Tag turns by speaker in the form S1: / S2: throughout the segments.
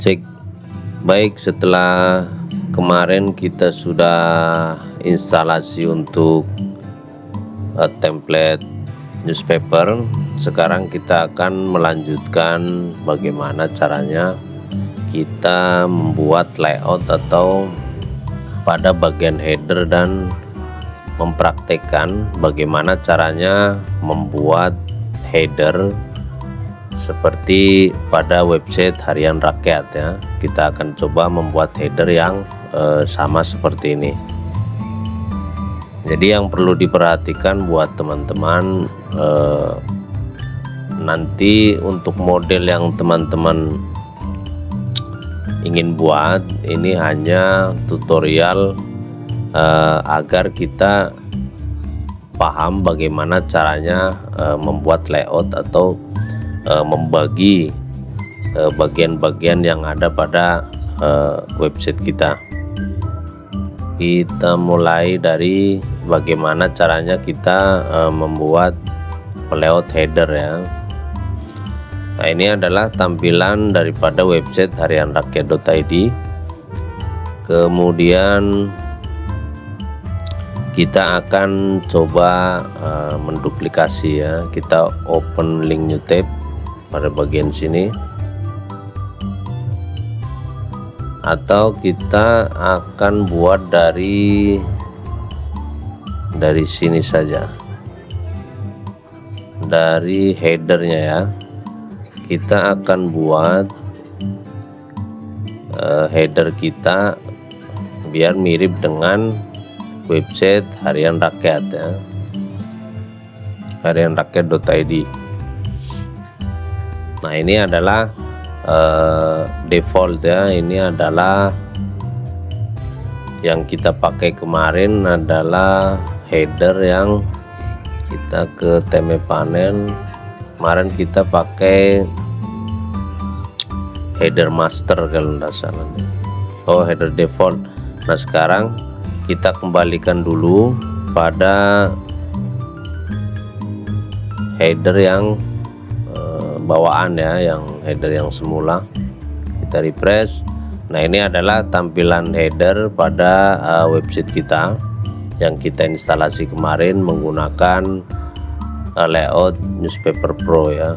S1: Cek. Baik, setelah kemarin kita sudah instalasi untuk template newspaper, sekarang kita akan melanjutkan bagaimana caranya kita membuat layout atau pada bagian header dan mempraktekkan bagaimana caranya membuat header seperti pada website Harian Rakyat ya. Kita akan coba membuat header yang sama seperti ini. Jadi yang perlu diperhatikan buat teman-teman, nanti untuk model yang teman-teman ingin buat ini hanya tutorial agar kita paham bagaimana caranya membuat layout atau membagi bagian-bagian yang ada pada website kita. Kita mulai dari bagaimana caranya kita membuat layout header ya. Nah, ini adalah tampilan daripada website harianrakyat.id. Kemudian kita akan coba menduplikasi ya. Kita open link new tab pada bagian sini, atau kita akan buat dari sini saja, dari headernya ya. Kita akan buat header kita biar mirip dengan website Harian Rakyat ya, harianrakyat.id. Nah, ini adalah default ya. Ini adalah yang kita pakai kemarin, adalah header yang kita ke theme panel. Kemarin kita pakai header master kalau tidak salah. Oh, header default. Nah, sekarang kita kembalikan dulu pada header yang bawaan ya, yang header yang semula. Kita refresh. Nah, ini adalah tampilan header pada website kita yang kita instalasi kemarin menggunakan layout Newspaper Pro ya.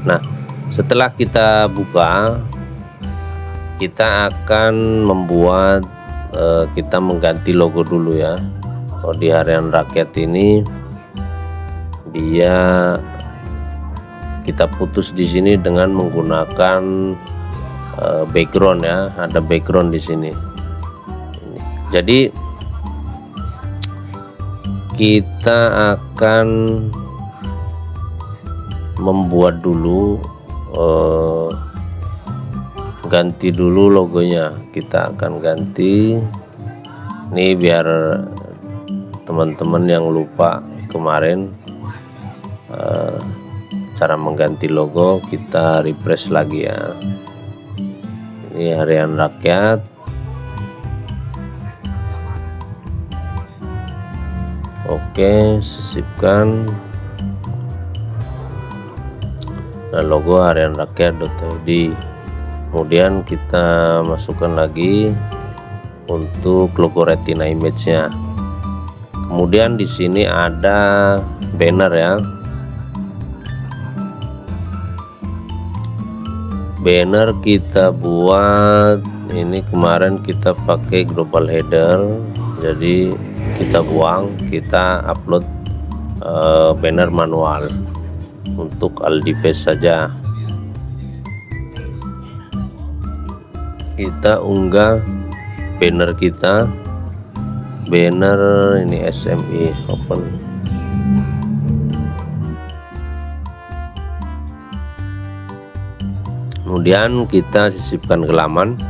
S1: Nah, setelah kita buka, kita akan membuat kita mengganti logo dulu ya. Kalau di Harian Rakyat ini dia kita putus di sini dengan menggunakan background ya. Ada background di sini. Jadi kita akan membuat dulu ganti dulu logonya. Kita akan ganti ini biar teman-teman yang lupa kemarin cara mengganti logo. Kita refresh lagi ya. Ini Harian Rakyat. Oke, sisipkan. Nah, logo Harian Rakyat.id. Kemudian kita masukkan lagi untuk logo retina image-nya. Kemudian di sini ada banner ya. Banner kita buat ini, kemarin kita pakai global header, jadi kita buang, kita upload banner manual untuk all device saja. Kita unggah banner kita, banner ini SMI open. Kemudian kita sisipkan ke laman,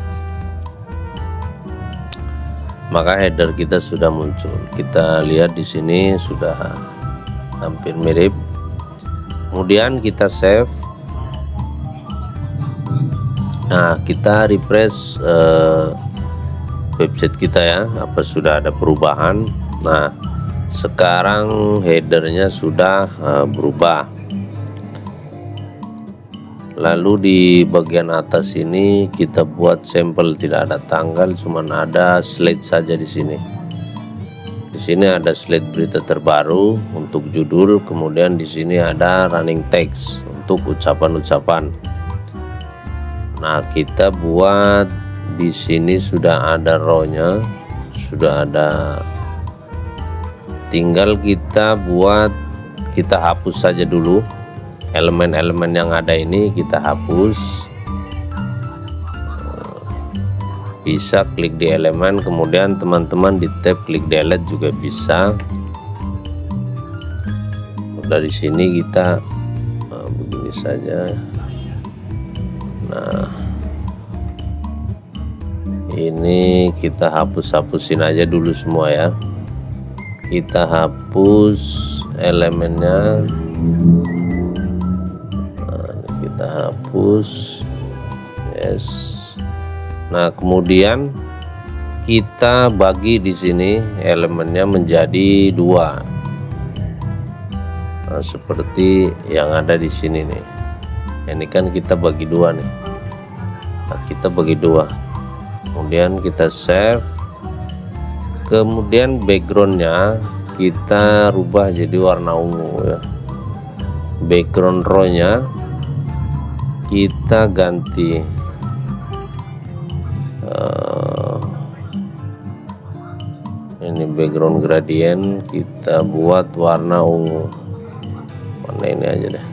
S1: maka header kita sudah muncul. Kita lihat di sini sudah hampir mirip. Kemudian kita save. Nah, kita refresh website kita ya, apa sudah ada perubahan. Nah, sekarang headernya sudah berubah. Lalu di bagian atas ini kita buat sampel, tidak ada tanggal, cuman ada slide saja di sini. Di sini ada slide berita terbaru untuk judul, kemudian di sini ada running text untuk ucapan-ucapan. Nah, kita buat di sini sudah ada row-nya, sudah ada. Tinggal kita buat, kita hapus saja dulu elemen-elemen yang ada ini, kita hapus. Bisa klik di elemen, kemudian teman-teman di tab klik delete juga bisa. Dari sini kita begini saja. Nah, ini kita hapus-hapusin aja dulu semua ya. Kita hapus elemennya. Nah, ini kita hapus. Yes. Nah, kemudian kita bagi di sini elemennya menjadi 2. Nah, seperti yang ada di sini nih. Ini kan kita bagi 2 nih. Nah, kita bagi 2. Kemudian kita save. Kemudian backgroundnya kita rubah jadi warna ungu ya. Background row-nya kita ganti. Ini background gradient kita buat warna ungu. Warna ini aja deh,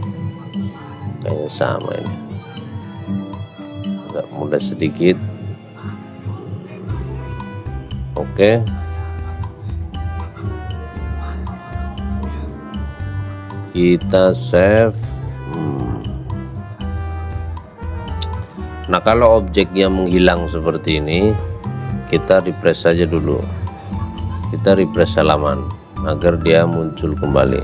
S1: kayaknya sama ini, agak mudah sedikit. Oke. Kita save. Nah, kalau objeknya menghilang seperti ini, kita refresh saja dulu. Kita refresh halaman agar dia muncul kembali.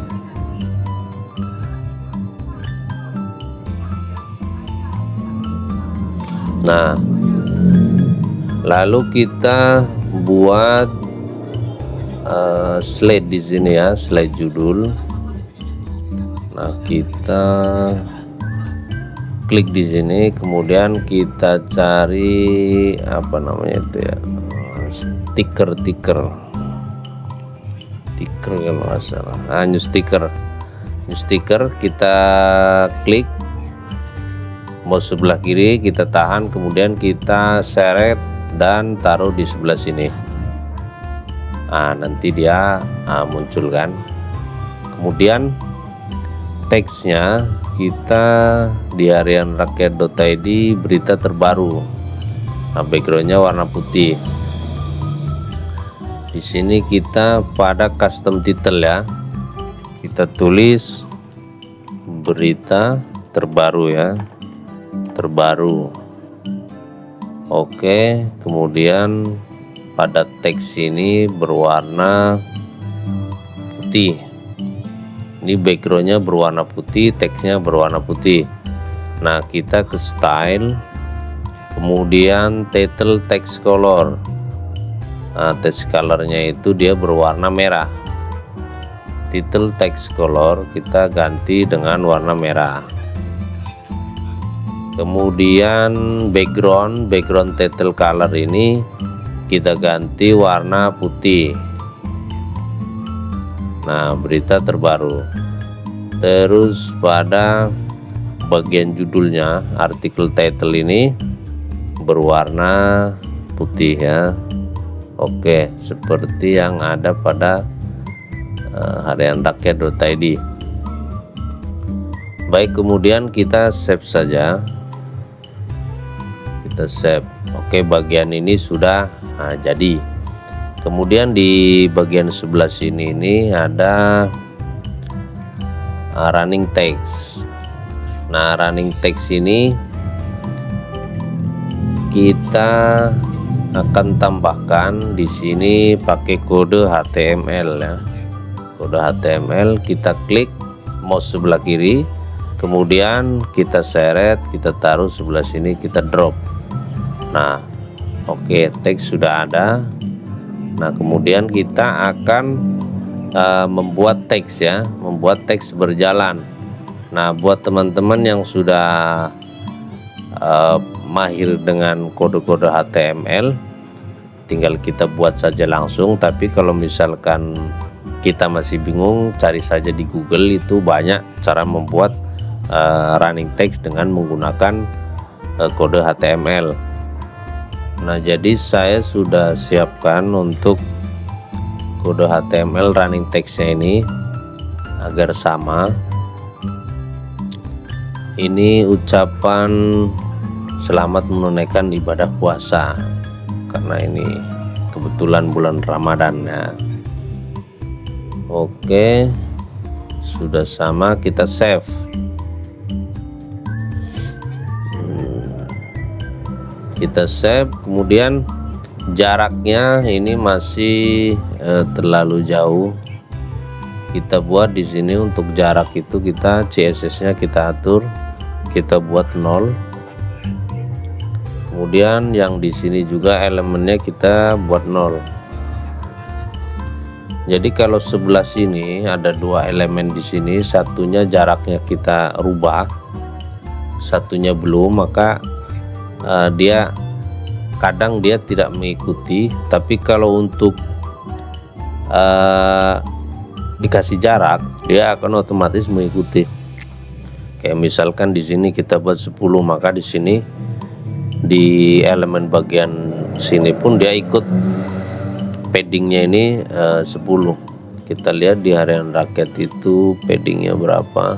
S1: Nah, lalu kita buat slide di sini ya, slide judul. Nah, kita klik di sini, kemudian kita cari apa namanya itu ya, stiker kalau nggak salah. Nah, new stiker kita klik, mouse sebelah kiri kita tahan, kemudian kita seret dan taruh di sebelah sini. Nah, nanti dia muncul kan. Kemudian teksnya kita di harian rakyat.id berita terbaru. Nah, backgroundnya warna putih. Di sini kita pada custom title ya, kita tulis berita terbaru ya, terbaru. Oke, kemudian pada teks ini berwarna putih. Ini backgroundnya berwarna putih, teksnya berwarna putih. Nah, kita ke style, kemudian title text color. Nah, text colornya itu dia berwarna merah. Title text color kita ganti dengan warna merah. Kemudian background title color ini kita ganti warna putih. Nah, berita terbaru. Terus pada bagian judulnya, artikel title ini berwarna putih ya. Oke, seperti yang ada pada harian rakyat.id. Baik, kemudian kita save saja. Kita save. Oke, bagian ini sudah jadi. Kemudian di bagian sebelah sini ini ada running text. Nah, running text ini kita akan tambahkan di sini pakai kode HTML ya. Kode HTML kita klik mouse sebelah kiri, kemudian kita seret, kita taruh sebelah sini, kita drop. Nah, oke, teks sudah ada. Nah, kemudian kita akan membuat teks ya, membuat teks berjalan. Nah, buat teman-teman yang sudah mahir dengan kode-kode HTML, tinggal kita buat saja langsung. Tapi kalau misalkan kita masih bingung, cari saja di Google, itu banyak cara membuat running text dengan menggunakan kode HTML. Nah, jadi saya sudah siapkan untuk kode HTML running textnya ini agar sama. Ini ucapan selamat menunaikan ibadah puasa, karena ini kebetulan bulan Ramadan ya. Oke, sudah sama, kita save. Kita save, kemudian jaraknya ini masih terlalu jauh. Kita buat di sini untuk jarak itu kita CSS-nya kita atur, kita buat 0. Kemudian yang di sini juga elemennya kita buat 0. Jadi kalau sebelah sini ada 2 elemen di sini, satunya jaraknya kita rubah, satunya belum, maka dia kadang dia tidak mengikuti. Tapi kalau untuk dikasih jarak, dia akan otomatis mengikuti. Kayak misalkan di sini kita buat 10, maka di sini di elemen bagian sini pun dia ikut paddingnya ini 10. Kita lihat di harian rakyat itu paddingnya berapa.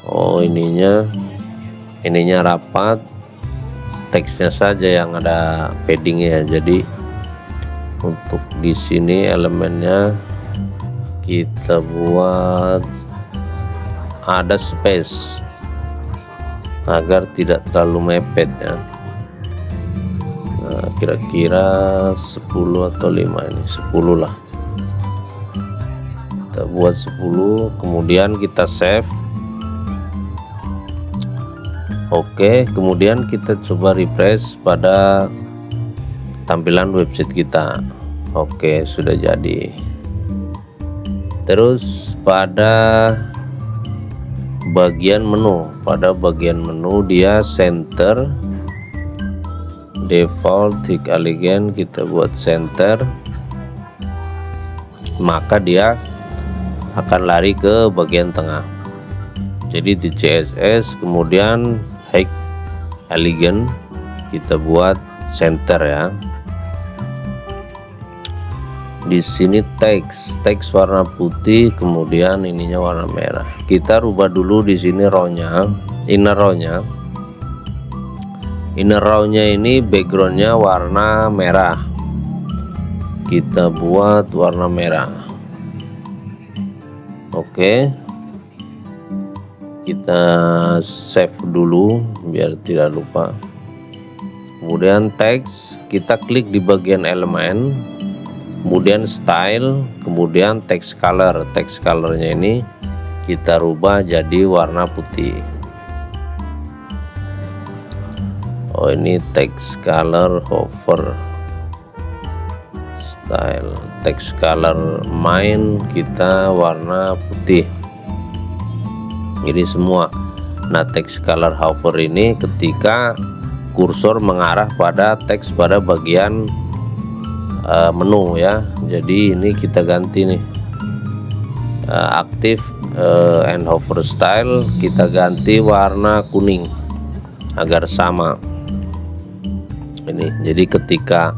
S1: Oh, ininya rapat, teksnya saja yang ada paddingnya. Jadi untuk di sini elemennya kita buat ada space agar tidak terlalu mepet ya. Nah, kira-kira 10 atau 5, ini 10 lah. Kita buat 10, kemudian kita save. Oke, kemudian kita coba refresh pada tampilan website kita. Oke, sudah jadi. Terus pada bagian menu, dia center, default, thick, elegant, kita buat center, maka dia akan lari ke bagian tengah. Jadi di CSS kemudian high, elegant, kita buat center ya. Di sini teks warna putih, kemudian ininya warna merah. Kita rubah dulu di sini row-nya, inner row-nya. Inner row-nya ini backgroundnya warna merah. Kita buat warna merah. Oke. Kita save dulu biar tidak lupa. Kemudian teks, kita klik di bagian elemen, kemudian style, kemudian text color. Text colornya ini kita rubah jadi warna putih. Oh, ini text color hover, style, text color main kita warna putih. Ini semua. Nah, text color hover ini ketika kursor mengarah pada teks pada bagian menu ya. Jadi ini kita ganti nih, active and hover style kita ganti warna kuning agar sama. Ini jadi ketika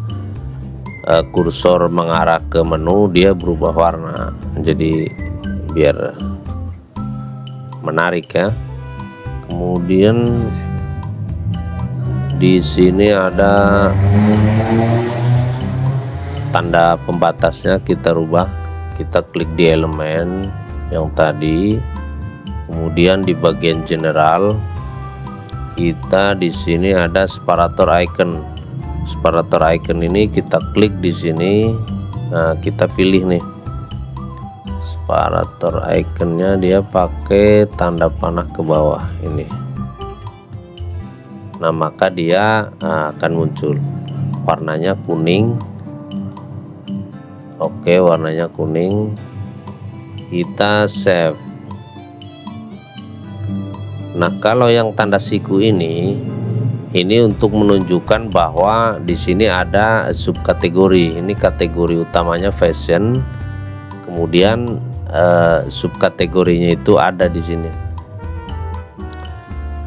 S1: kursor mengarah ke menu dia berubah warna, jadi biar menarik ya. Kemudian di sini ada tanda pembatasnya, kita rubah, kita klik di elemen yang tadi, kemudian di bagian general kita di sini ada separator icon. Separator icon ini kita klik di sini. Nah, kita pilih nih separator iconnya, dia pakai tanda panah ke bawah ini. Nah, maka dia akan muncul warnanya kuning. Oke, warnanya kuning. Kita save. Nah, kalau yang tanda siku ini untuk menunjukkan bahwa di sini ada subkategori. Ini kategori utamanya fashion, kemudian subkategorinya itu ada di sini.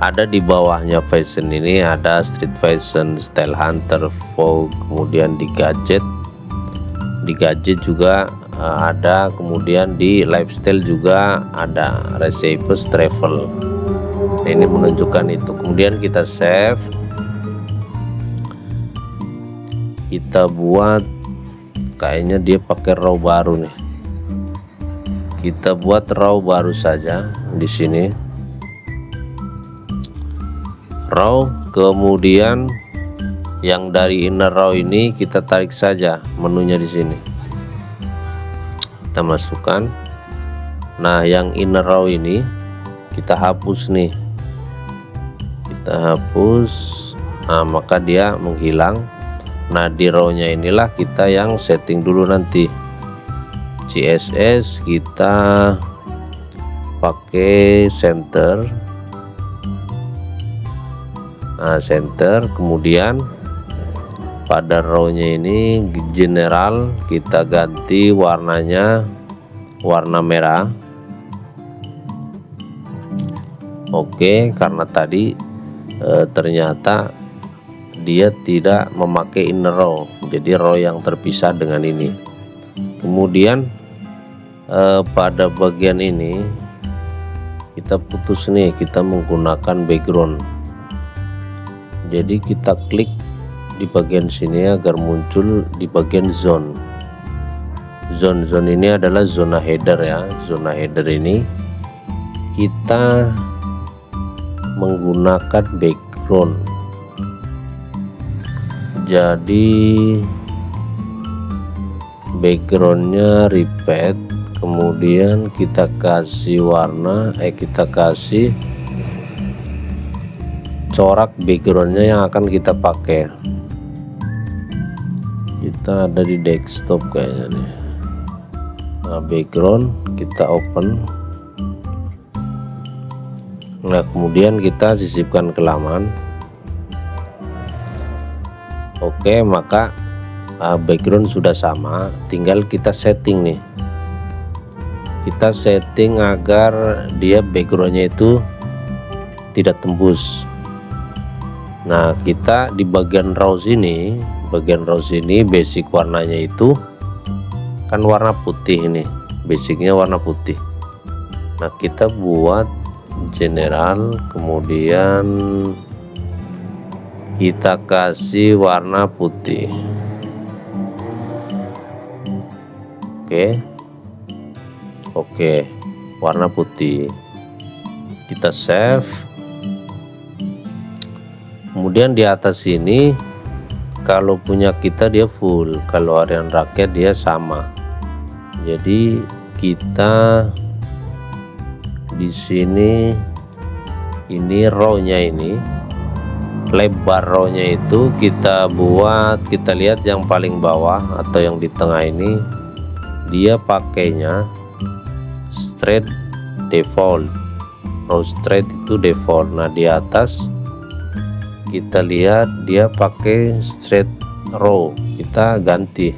S1: Ada di bawahnya fashion ini ada street fashion, style hunter, vogue, kemudian di gadget. Di gadget juga ada, kemudian di lifestyle juga ada, receives, travel. Nah, ini menunjukkan itu. Kemudian kita save, kita buat, kayaknya dia pakai raw baru nih. Kita buat raw baru saja di sini. Raw, kemudian yang dari inner raw ini kita tarik saja menunya di sini. Kita masukkan. Nah, yang inner raw ini kita hapus nih. Kita hapus. Nah, maka dia menghilang. Nah, di raw-nya inilah kita yang setting dulu nanti. CSS kita pakai center. Nah, center, kemudian pada row-nya ini general kita ganti warnanya warna merah. Oke, karena tadi ternyata dia tidak memakai inner row, jadi row yang terpisah dengan ini. Kemudian pada bagian ini kita putus nih, kita menggunakan background. Jadi kita klik di bagian sini agar muncul di bagian zone. Zone ini adalah zona header ya. Zona header ini kita menggunakan background. Jadi backgroundnya repeat, kemudian kita kasih warna, kita kasih corak backgroundnya yang akan kita pakai. Kita ada di desktop kayaknya nih. Nah, background kita open. Nah, kemudian kita sisipkan ke laman. Oke, maka background sudah sama, tinggal kita setting nih. Kita setting agar dia backgroundnya itu tidak tembus. Nah, kita di bagian raw sini, basic warnanya itu kan warna putih ini, basicnya warna putih. Nah, kita buat general, kemudian kita kasih warna putih. Oke, warna putih. Kita save. Kemudian di atas sini kalau punya kita dia full, kalau harian rakyat dia sama. Jadi kita di sini ini row-nya ini, lebar row-nya itu kita buat, kita lihat yang paling bawah atau yang di tengah ini dia pakainya straight default. Row straight itu default. Nah, di atas kita lihat dia pakai straight row, kita ganti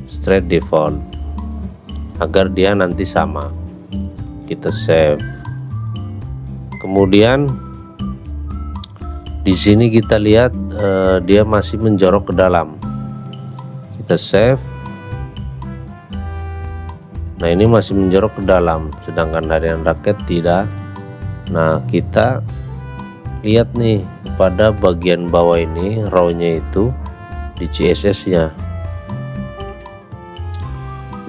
S1: straight default agar dia nanti sama. Kita save. Kemudian di sini kita lihat dia masih menjorok ke dalam. Kita save. Nah, ini masih menjorok ke dalam, sedangkan harian rakyat tidak. Nah, kita lihat nih pada bagian bawah ini row-nya itu di CSS nya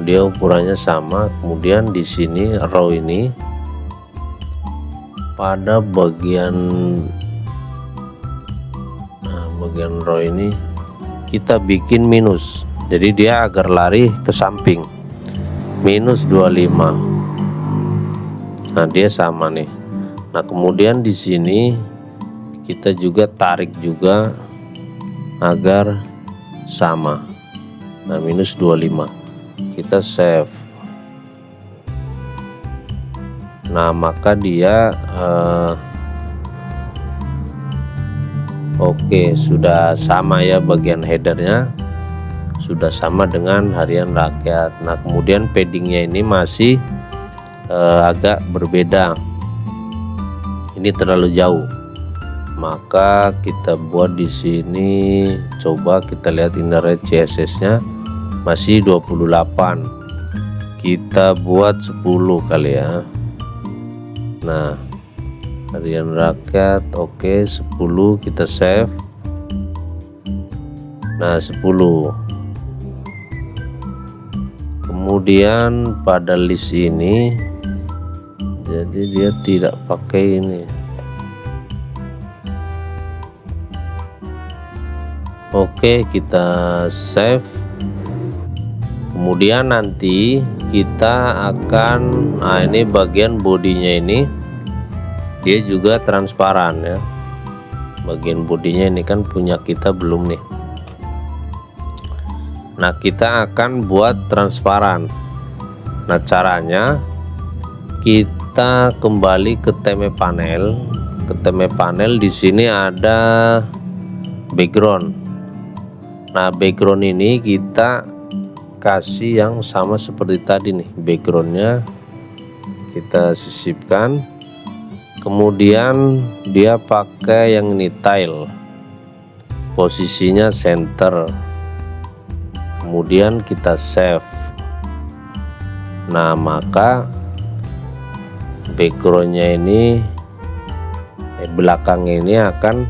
S1: dia ukurannya sama. Kemudian di sini row ini pada bagian row ini kita bikin minus, jadi dia agar lari ke samping, minus 25. Nah, dia sama nih. Nah, kemudian di sini kita juga tarik juga agar sama. Nah, minus 25. Kita save. Nah maka dia oke, sudah sama ya, bagian headernya sudah sama dengan harian rakyat. Nah kemudian paddingnya ini masih agak berbeda, ini terlalu jauh, maka kita buat di sini. Coba kita lihat inner CSS nya masih 28, kita buat 10 kali ya. Nah harian rakyat oke, 10 kita save. Nah 10. Kemudian pada list ini, jadi dia tidak pakai ini. Oke, kita save. Kemudian nanti kita akan, nah ini bagian bodinya ini dia juga transparan ya. Bagian bodinya ini kan punya kita belum nih. Nah kita akan buat transparan. Nah caranya kita kembali ke theme panel. Ke theme panel, di sini ada background. Nah background ini kita kasih yang sama seperti tadi nih. Backgroundnya kita sisipkan. Kemudian dia pakai yang ini, tile, posisinya center. Kemudian kita save. Nah maka backgroundnya ini belakang ini akan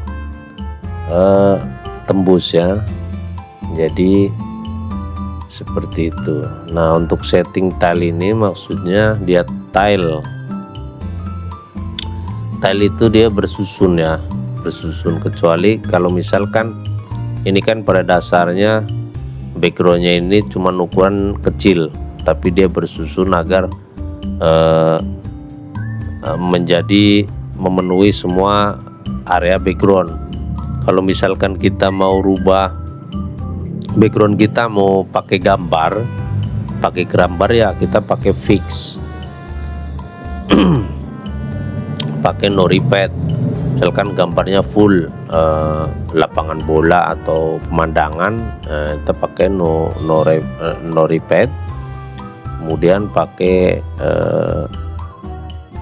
S1: tembus ya, jadi seperti itu. Nah untuk setting tile ini maksudnya dia tile itu dia bersusun ya, bersusun, kecuali kalau misalkan ini kan pada dasarnya backgroundnya ini cuma ukuran kecil, tapi dia bersusun agar menjadi memenuhi semua area background. Kalau misalkan kita mau rubah background, kita mau pakai gambar ya kita pakai fix. Pakai no repeat, misalkan gambarnya full lapangan bola atau pemandangan, kita pakai no repeat. Kemudian pakai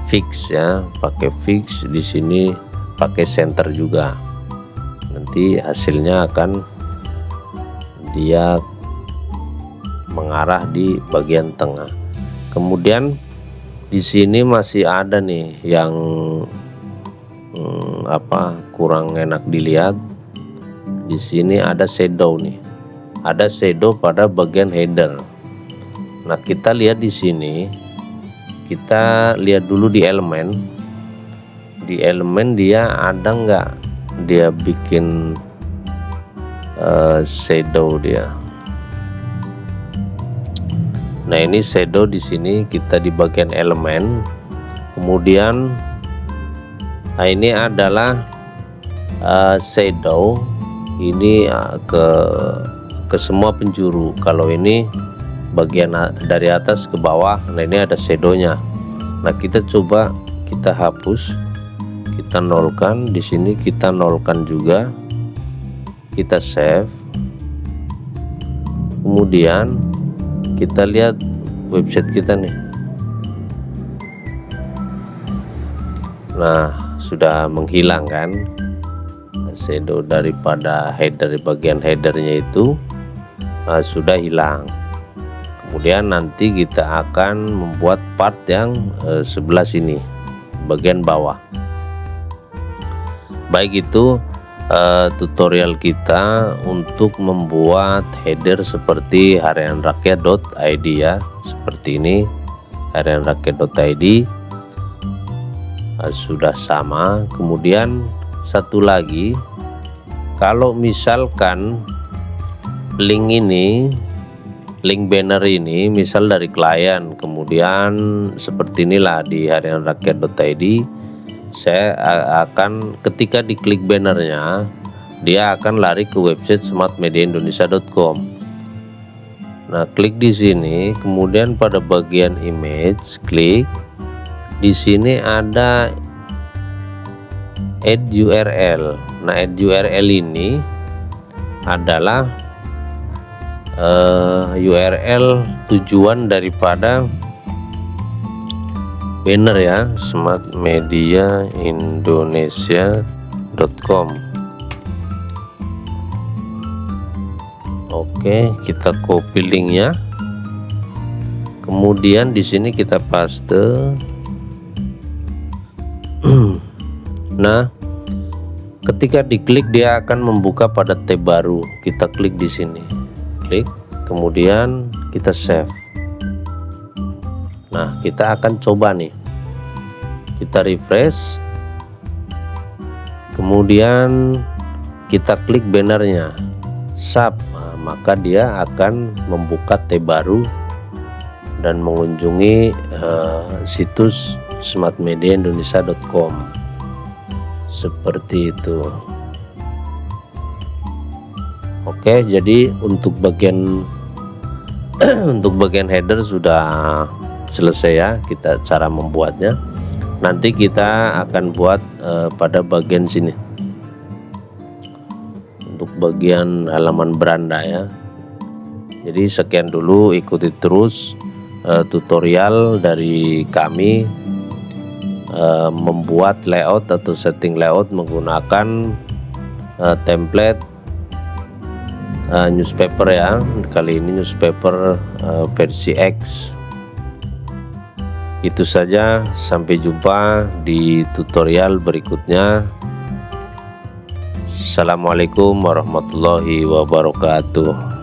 S1: fix ya, pakai fix. Di sini pakai center juga, nanti hasilnya akan dia mengarah di bagian tengah. Kemudian di sini masih ada nih yang kurang enak dilihat. Di sini ada shadow nih, ada shadow pada bagian header. Nah kita lihat di sini, kita lihat dulu di elemen. Di elemen dia ada nggak dia bikin shadow dia. Nah ini shadow di sini, kita di bagian elemen. Kemudian nah ini adalah shadow ini ke semua penjuru. Kalau ini bagian dari atas ke bawah, nah ini ada shadownya. Nah kita coba kita hapus, kita nolkan. Di sini kita nolkan juga, kita save. Kemudian kita lihat website kita nih. Nah sudah menghilang kan shadow daripada header, bagian headernya itu sudah hilang. Kemudian nanti kita akan membuat part yang sebelah sini, bagian bawah. Baik, itu tutorial kita untuk membuat header seperti harianrakyat.id ya, seperti ini. harianrakyat.id sudah sama. Kemudian satu lagi, kalau misalkan link ini, link banner ini misal dari klien, kemudian seperti inilah di harianrakyat.id, saya akan ketika diklik bannernya dia akan lari ke website smartmediaindonesia.com. Nah klik di sini, kemudian pada bagian image klik, di sini ada add URL. Nah, add URL ini adalah URL tujuan daripada banner ya, smartmediaindonesia.com. Oke, kita copy linknya, kemudian di sini kita paste. Nah, ketika diklik dia akan membuka pada tab baru. Kita klik di sini, klik, kemudian kita save. Nah, kita akan coba nih, kita refresh, kemudian kita klik bannernya sub. Nah, maka dia akan membuka tab baru dan mengunjungi situs smartmediaindonesia.com seperti itu. Oke, jadi untuk bagian header sudah selesai ya, kita cara membuatnya. Nanti kita akan buat pada bagian sini untuk bagian halaman beranda ya. Jadi sekian dulu, ikuti terus tutorial dari kami membuat layout atau setting layout menggunakan template newspaper ya. Kali ini newspaper versi X. Itu saja, sampai jumpa di tutorial berikutnya. Assalamualaikum warahmatullahi wabarakatuh.